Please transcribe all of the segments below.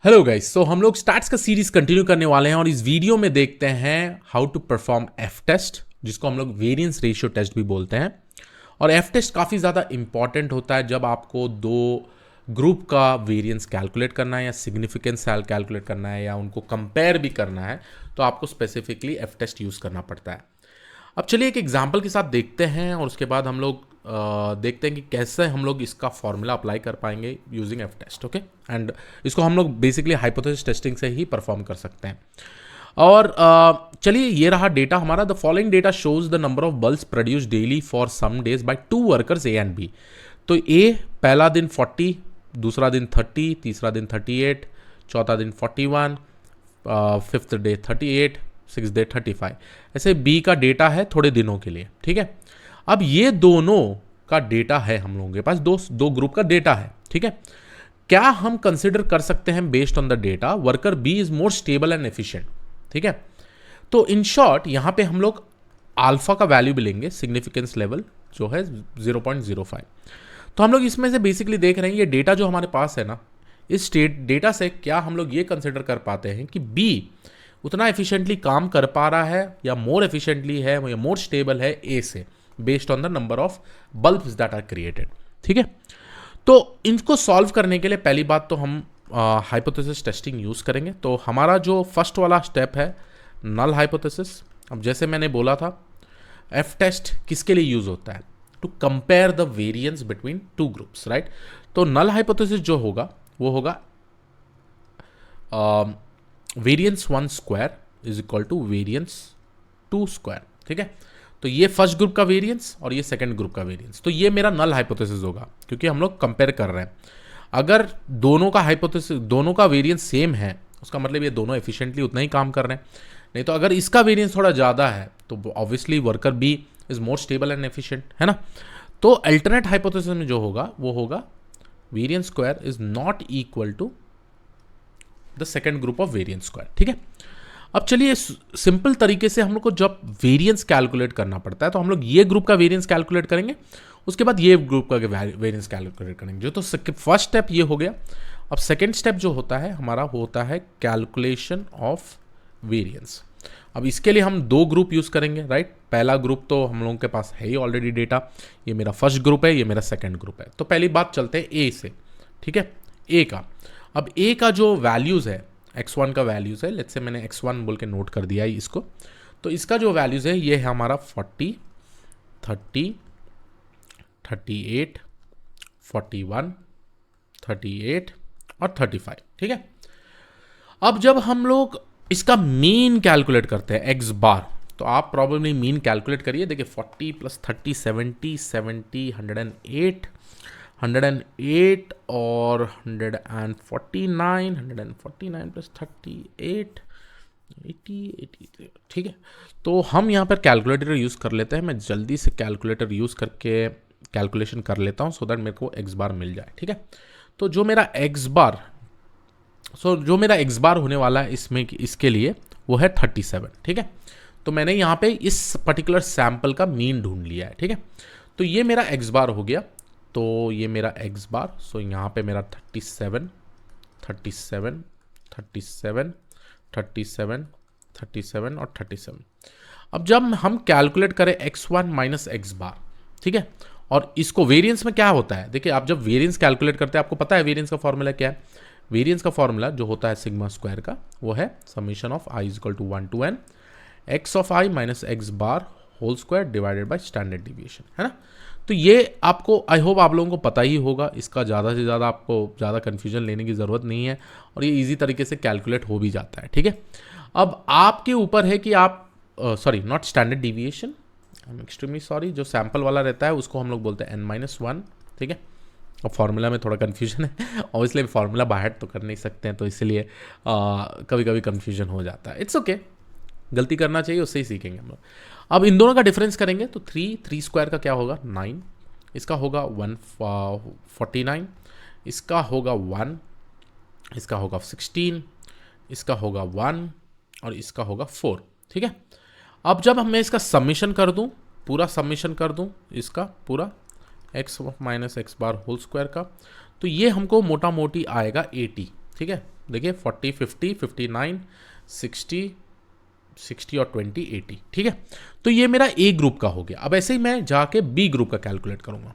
Hello guys, सो हम लोग stats का सीरीज कंटिन्यू करने वाले हैं और इस वीडियो में देखते हैं how to perform F test, जिसको हम लोग वेरिएंस रेशियो टेस्ट भी बोलते हैं। और एफ टेस्ट काफ़ी ज़्यादा इंपॉर्टेंट होता है जब आपको दो ग्रुप का वेरिएंस कैलकुलेट करना है या सिग्निफिकेंस कैलकुलेट करना है या उनको कंपेयर भी करना है, तो आपको स्पेसिफिकली एफ टेस्ट यूज़ करना पड़ता है। अब चलिए एक एग्जाम्पल के साथ देखते हैं और उसके बाद हम लोग देखते हैं कि कैसे हम लोग इसका फॉर्मूला अप्लाई कर पाएंगे using F test. Okay, and इसको हम लोग बेसिकली हाइपोथेसिस टेस्टिंग से ही परफॉर्म कर सकते हैं। और चलिए ये रहा डेटा हमारा। The following data shows the number of bulbs produce daily for some days by two workers A and B. तो ए पहला दिन 40, दूसरा दिन 30, तीसरा दिन 38, चौथा दिन 41, फिफ्थ डे 38, सिक्स डे 35। ऐसे बी का डेटा है थोड़े दिनों के लिए। ठीक है, अब ये दोनों का डेटा है हम लोगों के पास, दो ग्रुप का डेटा है। ठीक है, क्या हम कंसिडर कर सकते हैं based on the data worker B is more stable and efficient. ठीक है, तो इन शॉर्ट यहां पे हम लोग अल्फा का वैल्यू भी लेंगे, सिग्निफिकेंस लेवल जो है 0.05। तो हम लोग इसमें से बेसिकली देख रहे हैं ये डेटा जो हमारे पास है ना, इस डेटा से क्या हम लोग ये कंसिडर कर पाते हैं कि बी उतना एफिशिएंटली काम कर पा रहा है या मोर एफिशिएंटली है या मोर स्टेबल है ए से, based on the number of bulbs that are created. ठीक है, तो इनको सॉल्व करने के लिए पहली बात तो हम हाइपोथेसिस टेस्टिंग यूज करेंगे। तो हमारा जो फर्स्ट वाला स्टेप है नल हाइपोथेसिस। अब जैसे मैंने बोला था एफ टेस्ट किसके लिए यूज होता है, to compare the variance between two groups, right. तो नल हाइपोथेसिस जो होगा वो होगा variance 1 square is equal to variance 2 square. ठीक है, तो ये फर्स्ट ग्रुप का वेरिएंस और ये सेकंड ग्रुप का वेरिएंस, तो ये मेरा नल हाइपोथेसिस होगा क्योंकि हम लोग कंपेयर कर रहे हैं। अगर दोनों का हाइपोथेसिस, दोनों का वेरिएंस सेम है, उसका मतलब ये दोनों एफिशिएंटली उतना ही काम कर रहे हैं। नहीं तो अगर इसका वेरिएंस थोड़ा ज़्यादा है तो obviously worker B is more stable and efficient, है ना। तो अल्टरनेट हाइपोथेसिस में जो होगा वो होगा variance square is not equal to the second group of variance square. ठीक है, अब चलिए सिंपल तरीके से हम लोग को जब वेरिएंस कैलकुलेट करना पड़ता है तो हम लोग ये ग्रुप का वेरिएंस कैलकुलेट करेंगे, उसके बाद ये ग्रुप का वेरिएंस कैलकुलेट करेंगे। जो तो फर्स्ट स्टेप ये हो गया। अब सेकंड स्टेप जो होता है हमारा होता है कैलकुलेशन ऑफ वेरिएंस। अब इसके लिए हम दो ग्रुप यूज करेंगे, राइट। पहला ग्रुप तो हम लोगों के पास है ही ऑलरेडी डेटा, ये मेरा फर्स्ट ग्रुप है, ये मेरा सेकेंड ग्रुप है। तो पहली बात चलते हैं ए से। ठीक है, ए का, अब ए का जो वैल्यूज है x1 का वैल्यूज है, लेट्स से मैंने x1 बोल के नोट कर दिया है इसको। तो इसका जो वैल्यूज है ये है हमारा 40, 30, 38, 41, 38 और 35। ठीक है, अब जब हम लोग इसका मीन कैलकुलेट करते हैं x बार, तो आप प्रॉब्लली मीन कैलकुलेट करिए। देखिए 40 + 30 70, 70 108, 108 और 149, 149 + 38 80। ठीक है, तो हम यहाँ पर कैलकुलेटर यूज़ कर लेते हैं। मैं जल्दी से कैलकुलेटर यूज़ करके कैलकुलेशन कर लेता हूँ सो दैट मेरे को एक्स बार मिल जाए। ठीक है, तो जो मेरा एक्स बार होने वाला है इसमें, इसके लिए वो है 37। ठीक है, तो मैंने यहाँ पे इस पर्टिकुलर सैंपल का मीन ढूंढ लिया है। ठीक है, तो ये मेरा एक्स बार हो गया, तो ये मेरा एक्स बार, सो यहाँ पे मेरा 37, 37, 37, 37, 37 और 37। अब जब हम कैलकुलेट करें x1 - x बार, ठीक है, और इसको वेरिएंस में क्या होता है, देखिए आप जब वेरिएंस कैलकुलेट करते हैं आपको पता है वेरिएंस का फॉर्मूला क्या है। वेरिएंस का फॉर्मूला जो होता है सिग्मा स्क्वायर का, वो है summation of i = 1 to n x of i - x bar whole square divided by standard deviation, है ना। तो ये आपको, आई होप आप लोगों को पता ही होगा, इसका ज़्यादा से ज़्यादा आपको ज़्यादा कन्फ्यूजन लेने की ज़रूरत नहीं है और ये इजी तरीके से कैलकुलेट हो भी जाता है। ठीक है, अब आपके ऊपर है कि आप sorry not standard deviation, I am extremely sorry, जो सैम्पल वाला रहता है उसको हम लोग बोलते हैं n-1। ठीक है, अब फार्मूला में थोड़ा कन्फ्यूजन है, ऑब्वियसली फार्मूला बाहर तो कर नहीं सकते हैं, तो इसलिए कभी कभी कन्फ्यूजन हो जाता है। इट्स ओके, गलती करना चाहिए, उससे ही सीखेंगे हम लोग। अब इन दोनों का डिफरेंस करेंगे तो 3 स्क्वायर का क्या होगा 9, इसका होगा 149, इसका होगा 1, इसका होगा 16, इसका होगा 1 और इसका होगा 4। ठीक है, अब जब मैं इसका समीशन कर दूं, पूरा समीशन कर दूं इसका पूरा x - x bar whole square का, तो ये हमको मोटा मोटी आएगा 80। ठीक है, देखिए 40, 50, 59, 60, 60 और 20, 80, ठीक है। तो ये मेरा ए ग्रुप का हो गया। अब ऐसे ही मैं जाके बी ग्रुप का कैलकुलेट करूँगा।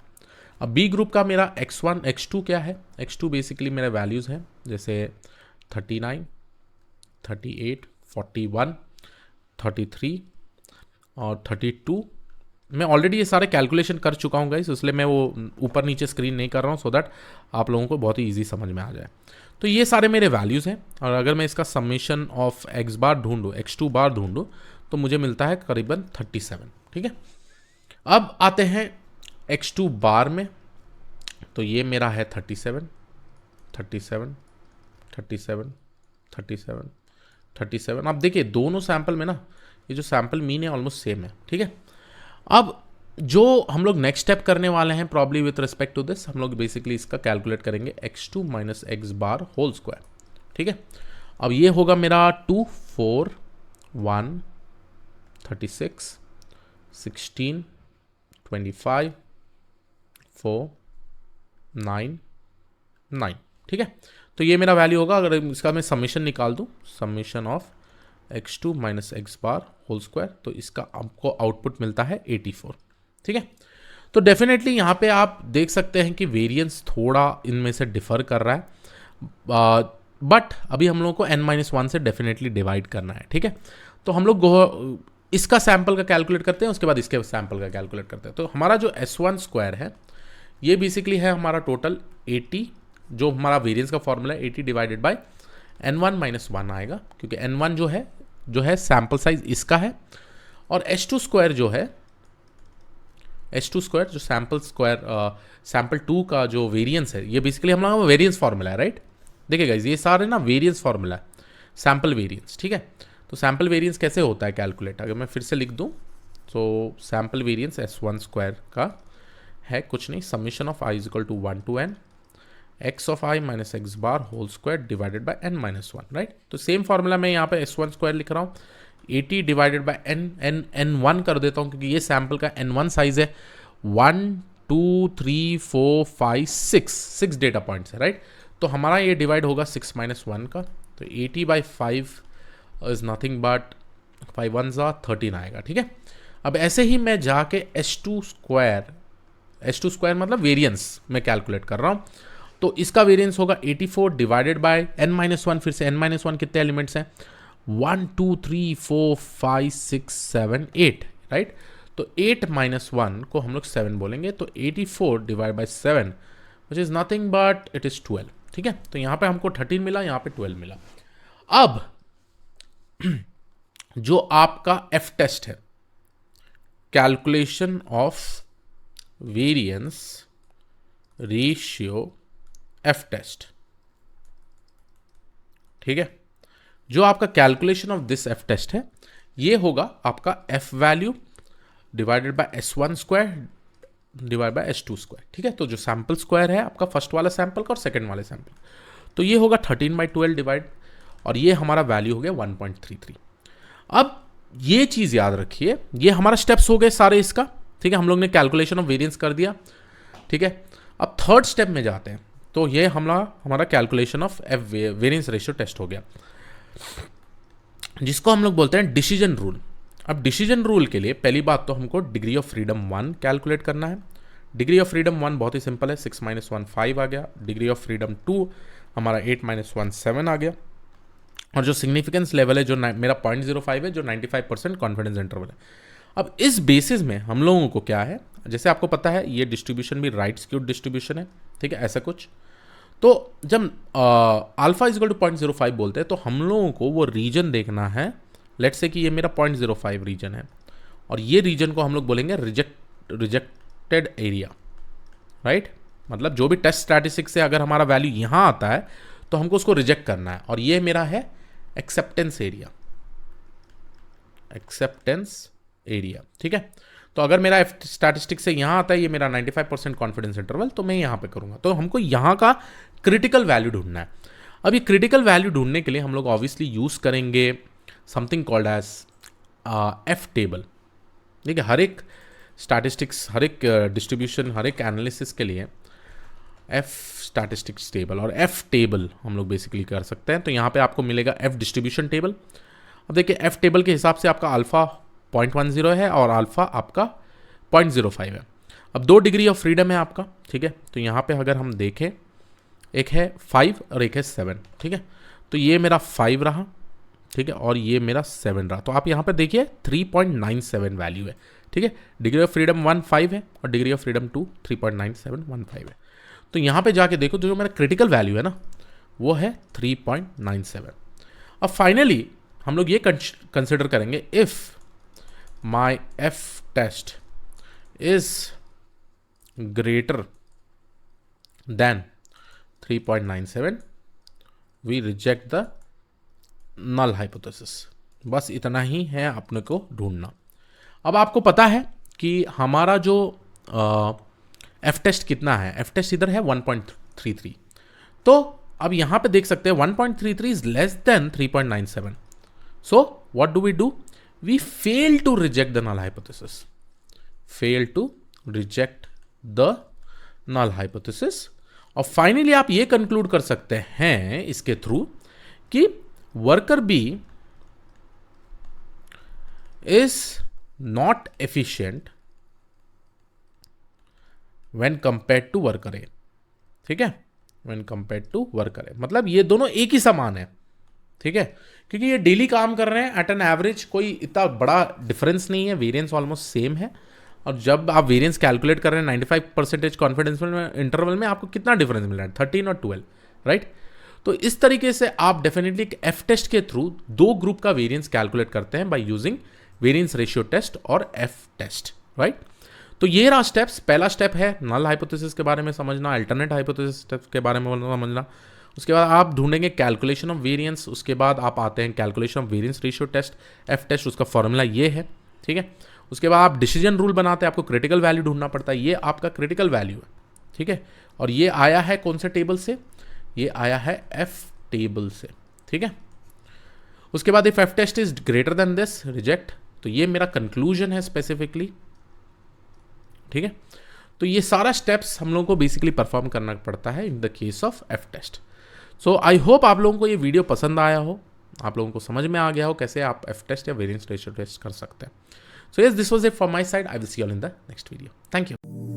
अब बी ग्रुप का मेरा x1, x2 क्या है? x2 बेसिकली मेरे वैल्यूज़ हैं, जैसे 39, 38, 41, 33 और 32। मैं ऑलरेडी ये सारे कैलकुलेशन कर चुका हूँ गाइस, इसलिए मैं वो ऊपर नीचे स्क्रीन नहीं कर रहा हूँ, सो दैट आप लोगों को बहुत ही ईजी समझ में आ जाए। तो ये सारे मेरे वैल्यूज़ हैं, और अगर मैं इसका समेशन ऑफ x बार ढूंढूँ, x2 बार ढूंढूँ, तो मुझे मिलता है करीबन 37, ठीक है। अब आते हैं x2 बार में, तो ये मेरा है 37, 37, 37, 37, 37। अब देखिए दोनों सैंपल में ना ये जो सैंपल मीन है ऑलमोस्ट सेम है, ठीक है। अब जो हम लोग नेक्स्ट स्टेप करने वाले हैं probably with respect to this, हम लोग बेसिकली इसका कैलकुलेट करेंगे x2 minus x bar whole square, ठीक है। अब ये होगा मेरा 2, 4, 1, 36, 16, 25, 4, 9, 9, ठीक है। तो ये मेरा वैल्यू होगा। अगर इसका मैं समेशन निकाल दूं, summation of x2 minus x bar whole square, तो इसका आपको आउटपुट मिलता है 84, ठीक है। तो डेफिनेटली यहाँ पे आप देख सकते हैं कि वेरिएंस थोड़ा इनमें से डिफर कर रहा है, बट अभी हम लोगों को n-1 से डेफिनेटली डिवाइड करना है, ठीक है। तो हम लोग इसका सैंपल का कैलकुलेट करते हैं, उसके बाद इसके सैंपल का कैलकुलेट करते हैं। तो हमारा जो s1 स्क्वायर है ये बेसिकली है हमारा टोटल 80, जो हमारा वेरिएंस का फॉर्मूला है 80 डिवाइडेड बाय n1 माइनस 1 आएगा, क्योंकि n1 जो है सैंपल साइज इसका है, और h2 स्क्वायर जो है, h2 स्क्वायर जो सैंपल 2 का जो वेरिएंस है, ये बेसिकली हम लोग वेरिएंस फॉर्मूला है, राइट। देखिए गाइस ये सारे ना वेरिएंस फॉर्मूला है, सैंपल वेरिएंस, ठीक है। तो सैंपल वेरिएंस कैसे होता है कैलकुलेट, अगर मैं फिर से लिख दूं, तो सैंपल वेरिएंस s1 स्क्वायर का है कुछ नहीं, summation of i is equal to 1 to n x of i minus x bar whole square divided by n minus 1, right. तो सेम फॉर्मूला मैं यहाँ पे s1 स्क्वायर लिख रहा हूँ, 80 डिवाइडेड बाय n1 कर देता हूँ, क्योंकि ये सैंपल का n1 साइज है 1, 2, 3, 4, 5, 6 डेटा पॉइंट्स है, राइट। तो हमारा ये डिवाइड होगा 6 माइनस 1 का, तो 80 बाई 5 इज नथिंग बट 5 1 13 आएगा, ठीक है। अब ऐसे ही मैं जाके h2 स्क्वायर मतलब वेरिएंस मैं कैलकुलेट कर रहा हूँ, तो इसका वेरिएंस होगा 84 डिवाइडेड बाय n-1, फिर से n-1 कितने एलिमेंट्स हैं, 1, 2, 3, 4, 5, 6, 7, 8, राइट। तो 8 माइनस 1 को हम लोग 7 बोलेंगे, तो 84 divide by 7 which is nothing but it is 12, ठीक है। तो यहाँ पे हमको 13 मिला, यहाँ पे 12 मिला। अब जो आपका एफ टेस्ट है, calculation of variance ratio F test, ठीक है। जो आपका calculation of this F test है, ये होगा आपका F value divided by s1 square divide by s2 square, ठीक है। तो जो सैंपल स्क्वायर है आपका फर्स्ट वाला सैंपल का और सेकंड वाले सैंपल, तो ये होगा 13 बाई 12 डिवाइड, और ये हमारा वैल्यू हो गया 1.33। अब ये चीज़ याद रखिए, ये हमारा स्टेप्स हो गए सारे इसका, ठीक है। हम लोग ने कैलकुलेशन ऑफ वेरिएंस कर दिया, ठीक है। अब थर्ड स्टेप में जाते हैं, तो ये हमारा calculation of variance ratio test हो गया, जिसको हम लोग बोलते हैं डिसीजन रूल। अब डिसीजन रूल के लिए पहली बात तो हमको डिग्री ऑफ फ्रीडम 1 कैलकुलेट करना है। डिग्री ऑफ फ्रीडम 1 बहुत ही सिंपल है, 6 माइनस 1 5 आ गया। डिग्री ऑफ फ्रीडम 2 हमारा 8 माइनस 1 7 आ गया। और जो सिग्निफिकेंस लेवल है जो मेरा 0.05 है, जो 95% कॉन्फिडेंस इंटरवल है। अब इस बेसिस में हम लोगों को क्या है, जैसे आपको पता है ये डिस्ट्रीब्यूशन भी राइट स्क्यूड डिस्ट्रीब्यूशन है, ठीक है, ऐसा कुछ। तो जब अल्फा इज इक्वल टू 0.05 बोलते हैं, तो हम लोगों को वो रीजन देखना है। लेट्स से कि ये मेरा 0.05 रीजन है, और ये रीजन को हम लोग बोलेंगे रिजेक्टेड एरिया, राइट। मतलब जो भी टेस्ट स्टैटिस्टिक्स से अगर हमारा वैल्यू यहाँ आता है तो हमको उसको रिजेक्ट करना है, और ये मेरा है एक्सेप्टेंस एरिया, ठीक है। तो अगर मेरा स्टैटिस्टिक्स से यहाँ आता है, ये मेरा 95% कॉन्फिडेंस इंटरवल, तो मैं यहाँ पे करूँगा। तो हमको यहाँ का क्रिटिकल वैल्यू ढूंढना है। अब ये क्रिटिकल वैल्यू ढूंढने के लिए हम लोग ऑब्वियसली यूज़ करेंगे something called as F table. देखिए हर एक स्टैटिस्टिक्स, हर एक डिस्ट्रीब्यूशन, हर एक एनालिसिस के लिए एफ स्टैटिस्टिक्स टेबल और एफ टेबल हम लोग बेसिकली कर सकते हैं। तो यहाँ पे आपको मिलेगा एफ डिस्ट्रीब्यूशन टेबल। अब देखिए एफ टेबल के हिसाब से आपका अल्फा 0.10 है और अल्फा आपका 0.05 है। अब 2 डिग्री ऑफ फ्रीडम है आपका, ठीक है। तो यहाँ पे अगर हम देखें, एक है 5 और एक है 7, ठीक है। तो ये मेरा 5 रहा, ठीक है, और ये मेरा 7 रहा। तो आप यहाँ पे देखिए 3.97 वैल्यू है, ठीक है। डिग्री ऑफ फ्रीडम 1 5 है और डिग्री ऑफ फ्रीडम 2 3.9715 है। तो यहाँ पे जाके देखो तो जो मेरा क्रिटिकल वैल्यू है ना वो है 3.97। अब फाइनली हम लोग ये कंसिडर करेंगे, if my F test is greater than 3.97 we reject the null hypothesis. बस इतना ही है अपने को ढूंढना। अब आपको पता है कि हमारा जो एफ टेस्ट कितना है, एफ टेस्ट इधर है 1.33। तो अब यहाँ पे देख सकते हैं 1.33 is less than 3.97। So what do we do, we fail to reject the null hypothesis, fail to reject the null hypothesis. और फाइनली आप ये कंक्लूड कर सकते हैं इसके थ्रू कि worker B is not efficient when compared to worker A, ठीक है, when compared to worker A. मतलब ये दोनों एक ही समान है, ठीक है, क्योंकि ये डेली काम कर रहे हैं एट एन एवरेज, कोई इतना बड़ा डिफरेंस नहीं है, वेरिएंस ऑलमोस्ट सेम है। और जब आप वेरिएंस कैलकुलेट कर रहे हैं 95% कॉन्फिडेंस इंटरवल में, आपको कितना डिफरेंस मिल रहा है, 13 और 12, राइट। तो इस तरीके से आप डेफिनेटली एक एफ टेस्ट के थ्रू 2 ग्रुप का वेरिएंस कैलकुलेट करते हैं by using variance ratio test और एफ टेस्ट, राइट। तो ये रहा स्टेप्स। पहला स्टेप है नल हाइपोथेसिस के बारे में समझना, अल्टरनेट हाइपोथेसिस के बारे में समझना। उसके बाद आप ढूंढेंगे कैलकुलेशन ऑफ वेरिएंस, उसके बाद आप आते हैं calculation of variance ratio test, F test, उसका फॉर्मूला ये है, ठीक है। उसके बाद आप डिसीजन रूल बनाते हैं, आपको क्रिटिकल वैल्यू ढूंढना पड़ता है, ये आपका क्रिटिकल वैल्यू है, ठीक है। और ये आया है कौन से टेबल से, ये आया है एफ टेबल से, ठीक है। उसके बाद if F test is greater than this, reject. तो ये मेरा कंक्लूजन है स्पेसिफिकली, ठीक है। तो ये सारा स्टेप्स हम लोगों को बेसिकली परफॉर्म करना पड़ता है in the case of F test. So I hope आप लोगों को ये वीडियो पसंद आया हो, आप लोगों को समझ में आ गया हो कैसे आप एफ टेस्ट या वेरिएंस रेशियो टेस्ट कर सकते हैं। So yes, this was it from my side. I will see you all in the next video. Thank you.